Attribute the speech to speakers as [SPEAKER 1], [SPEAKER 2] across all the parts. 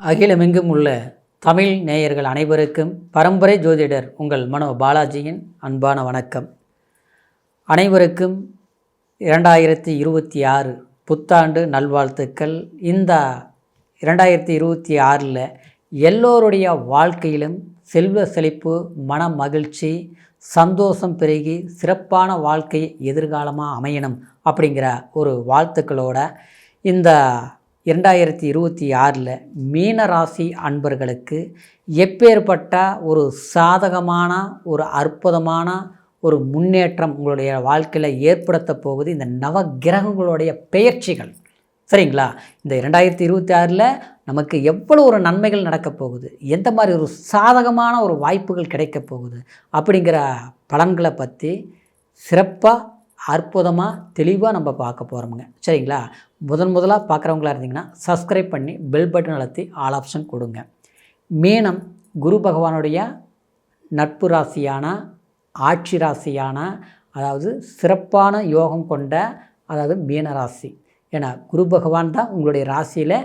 [SPEAKER 1] அகிலமெங்கும் உள்ள தமிழ் நேயர்கள் அனைவருக்கும் பரம்பரை ஜோதிடர் உங்கள் மனோ பாலாஜியின் அன்பான வணக்கம். அனைவருக்கும் 2026 புத்தாண்டு நல்வாழ்த்துக்கள். இந்த 2026 எல்லோருடைய வாழ்க்கையிலும் செல்வ செழிப்பு, மன மகிழ்ச்சி, சந்தோஷம் பெருகி சிறப்பான வாழ்க்கை எதிர்காலமாக அமையணும் அப்படிங்கிற ஒரு வாழ்த்துக்களோட இந்த 2026 மீனராசி அன்பர்களுக்கு எப்பேற்பட்ட ஒரு சாதகமான ஒரு அற்புதமான ஒரு முன்னேற்றம் உங்களுடைய வாழ்க்கையில் ஏற்படுத்த போகுது இந்த நவகிரகங்களுடைய பெயர்ச்சிகள். சரிங்களா? இந்த 2026 நமக்கு எவ்வளோ ஒரு நன்மைகள் நடக்க போகுது, எந்த மாதிரி ஒரு சாதகமான ஒரு வாய்ப்புகள் கிடைக்க போகுது அப்படிங்கிற பலன்களை பற்றி சிறப்பாக அற்புதமாக தெளிவாக நம்ம பார்க்க போகிறோமுங்க. சரிங்களா? முதலாக பார்க்குறவங்களா இருந்தீங்கன்னா சப்ஸ்கிரைப் பண்ணி பெல் பட்டன் அழுத்தி ஆல் ஆப்ஷன் கொடுங்க. மீனம் குரு பகவானுடைய நட்பு ராசியான, ஆட்சி ராசியான, அதாவது சிறப்பான யோகம் கொண்ட அதாவது மீனராசி. ஏன்னா குரு பகவான் தான் உங்களுடைய ராசியில்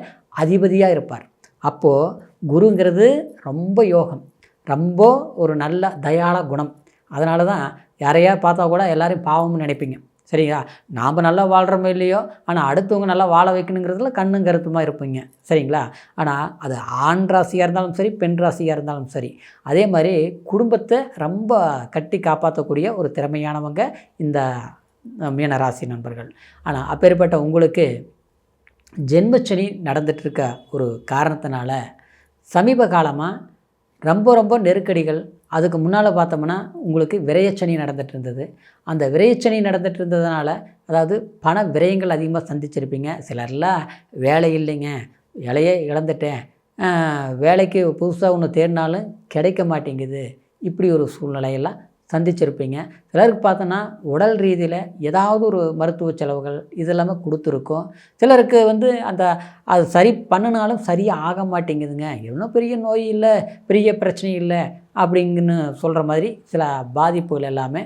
[SPEAKER 1] அதிபதியாக இருப்பார். அப்போது குருங்கிறது ரொம்ப யோகம், ரொம்ப ஒரு நல்ல தயாள குணம். அதனால தான் யாரையா பார்த்தா கூட எல்லோரையும் பாவம்னு நினைப்பீங்க. சரிங்களா? நாம் நல்லா வாழ்கிறோமோ இல்லையோ, ஆனால் அடுத்தவங்க நல்லா வாழ வைக்கணுங்கிறதுல கண்ணும் கருத்துமாக இருப்பீங்க. சரிங்களா? ஆனால் அது ஆண் ராசியாக இருந்தாலும் சரி, பெண் ராசியாக இருந்தாலும் சரி, அதே மாதிரி குடும்பத்தை ரொம்ப கட்டி காப்பாற்றக்கூடிய ஒரு திறமையானவங்க இந்த மீனராசி நண்பர்கள். ஆனால் அப்பேற்பட்ட உங்களுக்கு ஜென்மச்சனி நடந்துகிட்ருக்க ஒரு காரணத்தினால சமீப காலமாக ரொம்ப நெருக்கடிகள். அதுக்கு முன்னால் பார்த்தோம்னா உங்களுக்கு விரயச்சனி நடந்துகிட்டு இருந்தது. அந்த விரயச்சனி நடந்துகிட்டு இருந்ததுனால அதாவது பண விரயங்கள் அதிகமாக சந்திச்சிருப்பீங்க. சிலர்லாம் வேலை இல்லைங்க, வேலையே இழந்துட்டேன், வேலைக்கு புதுசாக ஒன்று தேடினாலும் கிடைக்க மாட்டேங்குது, இப்படி ஒரு சூழ்நிலையெல்லாம் சந்திச்சிருப்பீங்க. சிலருக்கு பார்த்தோன்னா உடல் ரீதியில் ஏதாவது ஒரு மருத்துவ செலவுகள் இதெல்லாமே கொடுத்துருக்கோம். சிலருக்கு அது சரி பண்ணினாலும் சரியாக ஆக மாட்டேங்குதுங்க, எவ்வளோ பெரிய நோய் இல்லை, பெரிய பிரச்சனை இல்லை அப்படிங்கன்னு சொல்கிற மாதிரி சில பாதிப்புகள் எல்லாமே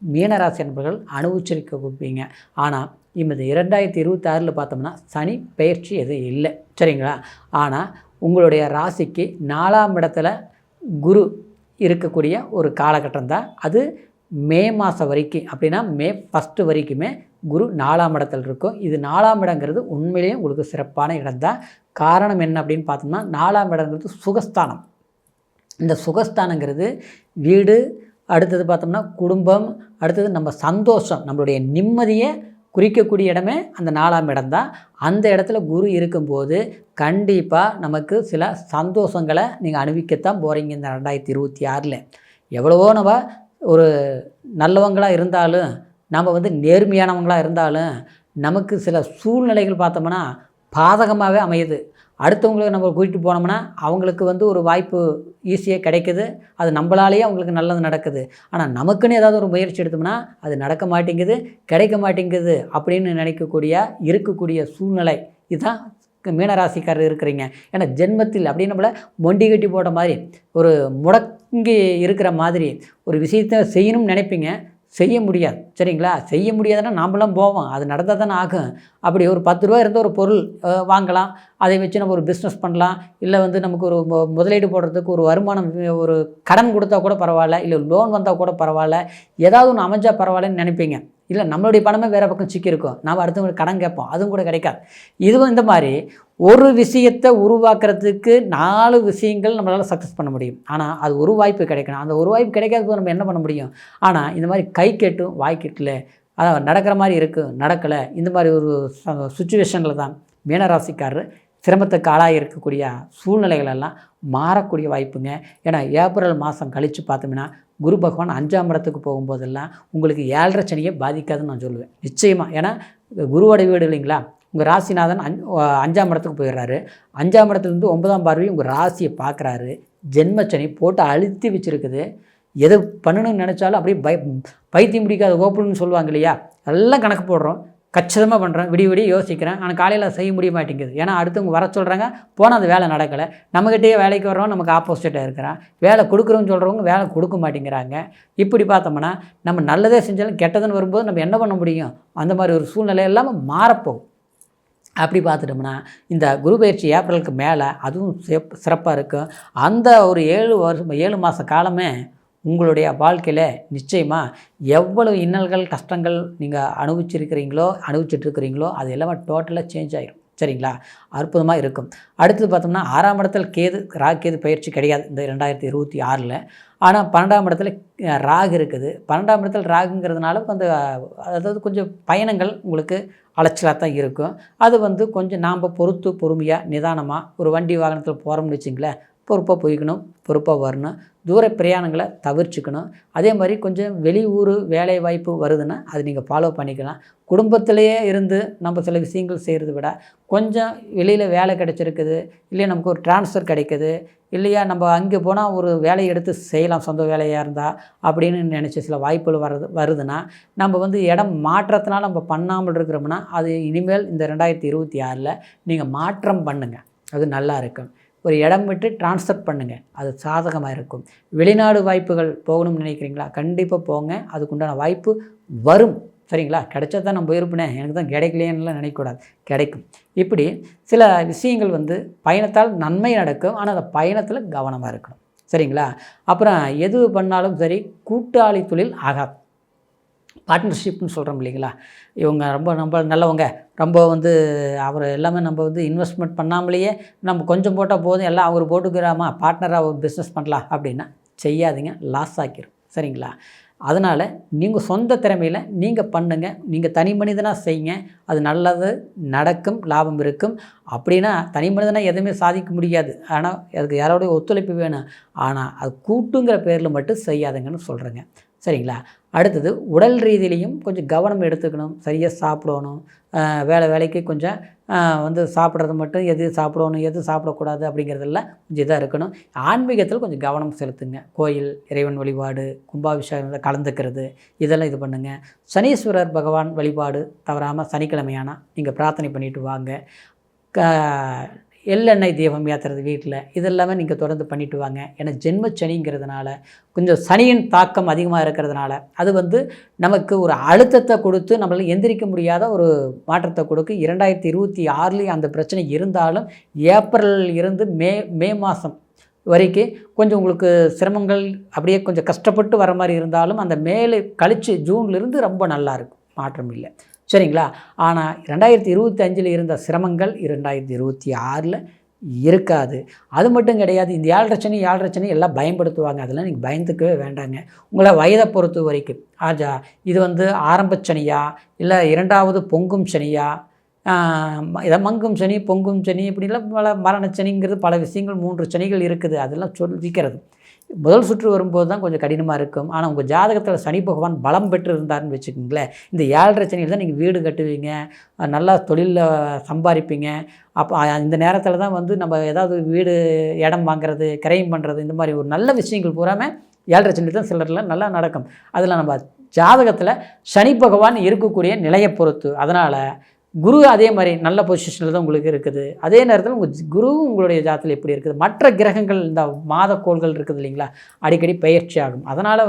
[SPEAKER 1] மீனராசி நண்பர்கள் அனுபவிச்சிருக்க கொடுப்பீங்க. ஆனால் இந்த 2026 பார்த்தோம்னா சனி பெயர்ச்சி எதுவும் இல்லை. சரிங்களா? ஆனால் உங்களுடைய ராசிக்கு 4ஆம் இடத்துல குரு இருக்கக்கூடிய ஒரு காலகட்டம் தான் அது. மே மாதம் வரைக்கும், அப்படின்னா மே 1 வரைக்குமே குரு 4ஆம் இடத்துல இருக்கும். இது 4ஆம் இடங்கிறது உண்மையிலேயே உங்களுக்கு சிறப்பான இடம் தான். காரணம் என்ன அப்படின்னு பார்த்தோம்னா 4ஆம் இடங்கிறது சுகஸ்தானம். இந்த சுகஸ்தானங்கிறது வீடு, அடுத்தது பார்த்தோம்னா குடும்பம், அடுத்தது நம்ம சந்தோஷம், நம்மளுடைய நிம்மதியை குறிக்கக்கூடிய இடமே அந்த 4ஆம் இடம் தான். அந்த இடத்துல குரு இருக்கும்போது கண்டிப்பாக நமக்கு சில சந்தோஷங்களை நீங்கள் அனுபவிக்கத்தான் போகிறீங்க. இந்த 2026 எவ்வளவோ நம்ம ஒரு நல்லவங்களாக இருந்தாலும், நம்ம நேர்மையானவங்களாக இருந்தாலும், நமக்கு சில சூழ்நிலைகள் பார்த்தோம்னா பாதகமாகவே அமையுது. அடுத்தவங்களுக்கு நம்ம கூட்டிகிட்டு போனோம்னா அவங்களுக்கு ஒரு வாய்ப்பு ஈஸியாக கிடைக்குது, அது நம்மளாலேயே அவங்களுக்கு நல்லது நடக்குது. ஆனால் நமக்குன்னு ஏதாவது ஒரு முயற்சி எடுத்தோம்னா அது நடக்க மாட்டேங்குது, கிடைக்க மாட்டேங்குது அப்படின்னு இருக்கக்கூடிய சூழ்நிலை இதுதான் மீனராசிக்காரர் இருக்கிறீங்க. ஏன்னா ஜென்மத்தில் அப்படின்னு நம்மளை மொண்டி கட்டி போட்ட மாதிரி, ஒரு முடங்கி இருக்கிற மாதிரி ஒரு விஷயத்தை செய்யணும்னு நினைப்பீங்க, செய்ய முடியாது. சரிங்களா? செய்ய முடியாதுன்னா நாம்ளாம் போவோம், அது நடந்தால் தானே ஆகும். அப்படி ஒரு 10 ரூபா இருந்த ஒரு பொருள் வாங்கலாம், அதை வச்சு நம்ம ஒரு பிஸ்னஸ் பண்ணலாம், இல்லை நமக்கு ஒரு முதலீடு போடுறதுக்கு ஒரு வருமானம், ஒரு கடன் கொடுத்தா கூட பரவாயில்ல, இல்லை லோன் வந்தால் கூட பரவாயில்ல, ஏதாவது ஒன்று அமைஞ்சால் பரவாயில்லன்னு நினைப்பீங்க. இல்லை நம்மளுடைய பணமே வேறு பக்கம் சிக்கியிருக்கும், நாம் அடுத்தவங்களுக்கு கடன் கேட்போம், அதுவும் கூட கிடைக்காது. இதுவும் இந்த மாதிரி ஒரு விஷயத்தை உருவாக்குறதுக்கு 4 விஷயங்கள் நம்மளால் சக்ஸஸ் பண்ண முடியும். ஆனால் அது ஒரு வாய்ப்பு கிடைக்கணும். அந்த ஒரு வாய்ப்பு கிடைக்காத போது நம்ம என்ன பண்ண முடியும்? ஆனால் இந்த மாதிரி கை கேட்டும் வாய் கேட்டல, அதான் நடக்கிற மாதிரி இருக்குது, நடக்கலை, இந்த மாதிரி ஒரு சுச்சுவேஷனில் தான் மீனராசிக்காரர் சிரமத்துக்கு ஆளாக இருக்கக்கூடிய சூழ்நிலைகளெல்லாம் மாறக்கூடிய வாய்ப்புங்க. ஏன்னா ஏப்ரல் மாதம் கழித்து பார்த்தோம்னா குரு பகவான் 5ஆம் இடத்துக்கு போகும்போதெல்லாம் உங்களுக்கு 7.5 சனியை பாதிக்காதுன்னு நான் சொல்லுவேன் நிச்சயமாக. ஏன்னா குருவோட வீடு இல்லைங்களா, உங்கள் ராசிநாதன் 5ஆம் இடத்துக்கு போயிடுறாரு. 5ஆம் இடத்துலேருந்து 9ஆம் பார்வையும் உங்கள் ராசியை பார்க்குறாரு. ஜென்மச்சனி போட்டு அழுத்தி வச்சுருக்குது. எது பண்ணணும்னு நினச்சாலும் அப்படியே பைத்தியம் பிடிக்காத ஓப்பன்னு சொல்லுவாங்க இல்லையா, எல்லாம் கணக்கு போடுறோம், கச்சிதமாக பண்ணுறேன், விடிய யோசிக்கிறேன், ஆனால் காலையில் செய்ய முடிய மாட்டேங்குது. ஏன்னா அடுத்தவங்க வர சொல்கிறாங்க, போனால் அந்த வேலை நடக்கலை. நம்மகிட்டே வேலைக்கு வர்றவங்க நமக்கு ஆப்போசிட்டாக இருக்கிறான், வேலை கொடுக்குறோன்னு சொல்கிறவங்க வேலை கொடுக்க மாட்டேங்கிறாங்க. இப்படி பார்த்தோம்னா நம்ம நல்லதே செஞ்சாலும் கெட்டதுன்னு வரும்போது நம்ம என்ன பண்ண முடியும்? அந்த மாதிரி ஒரு சூழ்நிலை எல்லாமே மாறப்போகும். அப்படி பார்த்துட்டோம்னா இந்த குரு பயிற்சி ஏப்ரலுக்கு மேலே அதுவும் சிறப்பாக இருக்கும். அந்த ஒரு 7 மாத காலமே உங்களுடைய வாழ்க்கையில் நிச்சயமாக எவ்வளவு இன்னல்கள் கஷ்டங்கள் நீங்கள் அனுபவிச்சிட்ருக்கிறீங்களோ அது எல்லாமே டோட்டலாக சேஞ்ச் ஆகிடும். சரிங்களா? அற்புதமாக இருக்கும். அடுத்தது பார்த்தோம்னா 6ஆம் இடத்துல ராகு பயிற்சி கிடையாது இந்த 2026. ஆனால் 12ஆம் இடத்துல ராகு இருக்குது. 12ஆம் இடத்துல ராகுங்கிறதுனால அதாவது கொஞ்சம் பயணங்கள் உங்களுக்கு அலைச்சலாக தான் இருக்கும். அது கொஞ்சம் நாம் பொறுமையாக நிதானமாக ஒரு வண்டி வாகனத்தில் போகிறோம்னு வச்சிங்களேன், பொறுப்பாக போய்க்கணும், பொறுப்பாக வரணும். தூர பிரயாணங்களை தவிர்த்துக்கணும். அதே மாதிரி கொஞ்சம் வெளியூர் வேலை வாய்ப்பு வருதுன்னா அது நீங்கள் ஃபாலோ பண்ணிக்கலாம். குடும்பத்திலேயே இருந்து நம்ம சில விஷயங்கள் செய்கிறத விட கொஞ்சம் வெளியில் வேலை கிடைச்சிருக்குது, இல்லையா நமக்கு ஒரு ட்ரான்ஸ்ஃபர் கிடைக்குது, இல்லையா நம்ம அங்கே போனால் ஒரு வேலையை எடுத்து செய்யலாம் சொந்த வேலையாக இருந்தால் அப்படின்னு நினச்சி சில வாய்ப்புகள் வருதுன்னா நம்ம இடம் மாற்றத்தினால நம்ம பண்ணாமல் இருக்கிறோம்னா அது இனிமேல் இந்த 2026 நீங்கள் மாற்றம் பண்ணுங்கள். அது நல்லா இருக்கும். ஒரு இடம் விட்டு ட்ரான்ஸ்ஃபர் பண்ணுங்கள், அது சாதகமாக இருக்கும். வெளிநாடு வாய்ப்புகள் போகணும்னு நினைக்கிறீங்களா? கண்டிப்பாக போங்க, அதுக்குண்டான வாய்ப்பு வரும். சரிங்களா? கிடைச்சா தான் நான் போயிருப்பேனே, எனக்கு தான் கிடைக்கலையேன்னுலாம் நினைக்கக்கூடாது, கிடைக்கும். இப்படி சில விஷயங்கள் பயணத்தால் நன்மை நடக்கும். ஆனால் அந்த பயணத்தில் கவனமாக இருக்கணும். சரிங்களா? அப்புறம் எது பண்ணாலும் சரி கூட்டாளி தொழில் ஆகாது. பார்ட்னர்ஷிப்னு சொல்கிறோம் இல்லைங்களா? இவங்க ரொம்ப நல்லவங்க, ரொம்ப அவர் எல்லாமே நம்ம இன்வெஸ்ட்மெண்ட் பண்ணாமலேயே நம்ம கொஞ்சம் போட்டால் போதும், எல்லாம் அவர் போட்டுக்கிறாமா, பார்ட்னராக பிஸ்னஸ் பண்ணலாம் அப்படின்னா செய்யாதீங்க, லாஸ் ஆக்கிடும். சரிங்களா? அதனால் நீங்கள் சொந்த திறமையில் நீங்கள் பண்ணுங்கள், நீங்கள் தனி மனிதனாக செய்யுங்க, அது நல்லது நடக்கும், லாபம் இருக்கும். அப்படின்னா தனி மனிதனாக எதுவுமே சாதிக்க முடியாது, ஆனால் அதுக்கு யாரோடைய ஒத்துழைப்பு வேணும். ஆனால் அது கூட்டுங்கிற பேரில் மட்டும் செய்யாதுங்கன்னு சொல்கிறேங்க. சரிங்களா? அடுத்தது உடல் ரீதியிலையும் கொஞ்சம் கவனம் எடுத்துக்கணும். சரியாக சாப்பிடணும். வேலைக்கு கொஞ்சம் சாப்பிட்றது மட்டும் எது சாப்பிடணும் எது சாப்பிடக்கூடாது அப்படிங்கிறதெல்லாம் கொஞ்சம் இதாக இருக்கணும். ஆன்மீகத்தில் கொஞ்சம் கவனம் செலுத்துங்க. கோயில், இறைவன் வழிபாடு, கும்பாபிஷேகத்தில் கலந்துக்கிறது, இதெல்லாம் இது பண்ணுங்கள். சனீஸ்வரர் பகவான் வழிபாடு தவறாமல் சனிக்கிழமையானா நீங்கள் பிரார்த்தனை பண்ணிவிட்டு வாங்க. எள்ளெண்ணெய் தீபம் ஏற்றுறது வீட்டில், இதெல்லாமே நீங்கள் தொடர்ந்து பண்ணிட்டு வாங்க. ஏன்னா ஜென்ம சனிங்கிறதுனால கொஞ்சம் சனியின் தாக்கம் அதிகமாக இருக்கிறதுனால அது நமக்கு ஒரு அழுத்தத்தை கொடுத்து நம்மளால் எந்திரிக்க முடியாத ஒரு மாற்றத்தை கொடுக்கு. 2026 அந்த பிரச்சனை இருந்தாலும் ஏப்ரல் இருந்து மே மாதம் வரைக்கும் கொஞ்சம் உங்களுக்கு சிரமங்கள் அப்படியே கொஞ்சம் கஷ்டப்பட்டு வர மாதிரி இருந்தாலும் அந்த மேலே கழித்து ஜூன்லேருந்து ரொம்ப நல்லாயிருக்கும், மாற்றம் இல்லை. சரிங்களா? ஆனால் 2025 இருந்த சிரமங்கள் 2026 இருக்காது. அது மட்டும் கிடையாது. இந்த 7 சனி எல்லாம் பயன்படுத்துவாங்க, அதெல்லாம் நீங்கள் பயந்துக்கவே வேண்டாங்க. உங்களை வயதை பொறுத்த வரைக்கும் இது ஆரம்ப சனியா இல்லை 2வது பொங்கும் சனியா, இதை மங்கும் சனி பொங்கும் சனி இப்படிலாம் பல மரணச்சனிங்கிறது பல விஷயங்கள் 3 சனிகள் இருக்குது. அதெல்லாம் சொல்லிக்கிறது முதல் சுற்று வரும்போது தான் கொஞ்சம் கடினமாக இருக்கும். ஆனால் உங்கள் ஜாதகத்தில் சனி பகவான் பலம் பெற்று இருந்தார்னு வச்சுக்கோங்களேன், இந்த 7 சனியில் தான் நீங்கள் வீடு கட்டுவீங்க, நல்லா தொழிலில் சம்பாதிப்பீங்க. அப்போ இந்த நேரத்தில் தான் நம்ம ஏதாவது வீடு இடம் வாங்குறது, கிரையம் பண்ணுறது, இந்த மாதிரி ஒரு நல்ல விஷயங்கள் பூராமல் 7 சனி தான் சிலரில் நல்லா நடக்கும். அதில் நம்ம ஜாதகத்தில் சனி பகவான் இருக்கக்கூடிய நிலையை பொறுத்து. அதனால் குரு அதே மாதிரி நல்ல பொசிஷனில் தான் உங்களுக்கு இருக்குது. அதே நேரத்தில் உங்கள் குருவும் உங்களுடைய ஜாதகத்தில் எப்படி இருக்குது, மற்ற கிரகங்கள் இந்த மாத கோள்கள் இருக்குது இல்லைங்களா, அடிக்கடி பயிற்சி ஆகும். அதனால்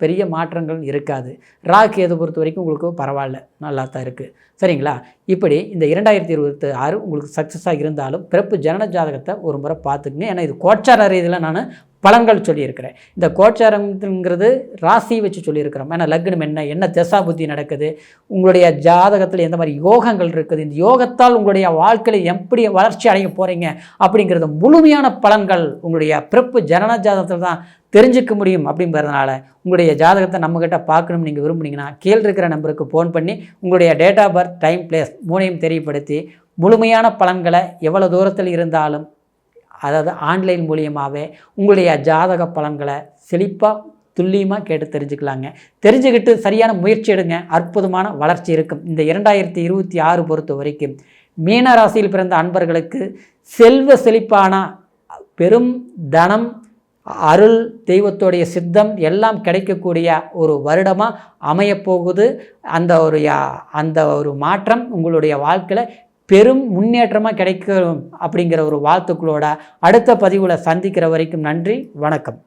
[SPEAKER 1] பெரிய மாற்றங்கள் இருக்காது. ராகு எதை பொறுத்த வரைக்கும் உங்களுக்கு பரவாயில்ல, நல்லா தான் இருக்குது. சரிங்களா? இப்படி இந்த 2026 உங்களுக்கு சக்ஸஸாக இருந்தாலும் பிறப்பு ஜனன ஜாதகத்தை ஒரு முறை பார்த்துக்குங்க. ஏன்னா இது கோச்சார ரீதியில் நான் பலன்கள் சொல்லியிருக்கிறேன். இந்த கோச்சாரங்கிறது ராசி வச்சு சொல்லியிருக்கிறோம். ஏன்னா லக்னம் என்ன தசா புத்தி நடக்குது, உங்களுடைய ஜாதகத்தில் எந்த மாதிரி யோகங்கள் இருக்குது, இந்த யோகத்தால் உங்களுடைய வாழ்க்கையில் எப்படி வளர்ச்சி அடைய போகிறீங்க அப்படிங்கிறது முழுமையான பலன்கள் உங்களுடைய பிறப்பு ஜனன ஜாதகத்தில் தான் தெரிஞ்சிக்க முடியும். அப்படிங்கிறதுனால உங்களுடைய ஜாதகத்தை நம்மக்கிட்ட பார்க்கணும்னு நீங்கள் விரும்புனீங்கன்னா கீழே இருக்கிற நம்பருக்கு ஃபோன் பண்ணி உங்களுடைய date of birth, time, place 3ஐயும் தெரியப்படுத்தி முழுமையான பலன்களை எவ்வளோ தூரத்தில் இருந்தாலும், அதாவது ஆன்லைன் மூலியமாகவே உங்களுடைய ஜாதக பலன்களை செழிப்பாக துல்லியமாக கேட்டு தெரிஞ்சுக்கலாங்க. தெரிஞ்சுக்கிட்டு சரியான முயற்சி எடுங்க, அற்புதமான வளர்ச்சி இருக்கும். இந்த 2026 பொறுத்த வரைக்கும் மீன ராசியில் பிறந்த அன்பர்களுக்கு செல்வ செழிப்பான ஒரு தனம், அருள், தெய்வத்தோடைய சித்தம் எல்லாம் கிடைக்கக்கூடிய ஒரு வருடமாக அமையப்போகுது. அந்த ஒரு மாற்றம் உங்களுடைய வாழ்க்கையில் பெரும் முன்னேற்றமாக கிடைக்கும் அப்படிங்கிற ஒரு வாழ்த்துக்களோட அடுத்த பதிவில் சந்திக்கிற வரைக்கும் நன்றி, வணக்கம்.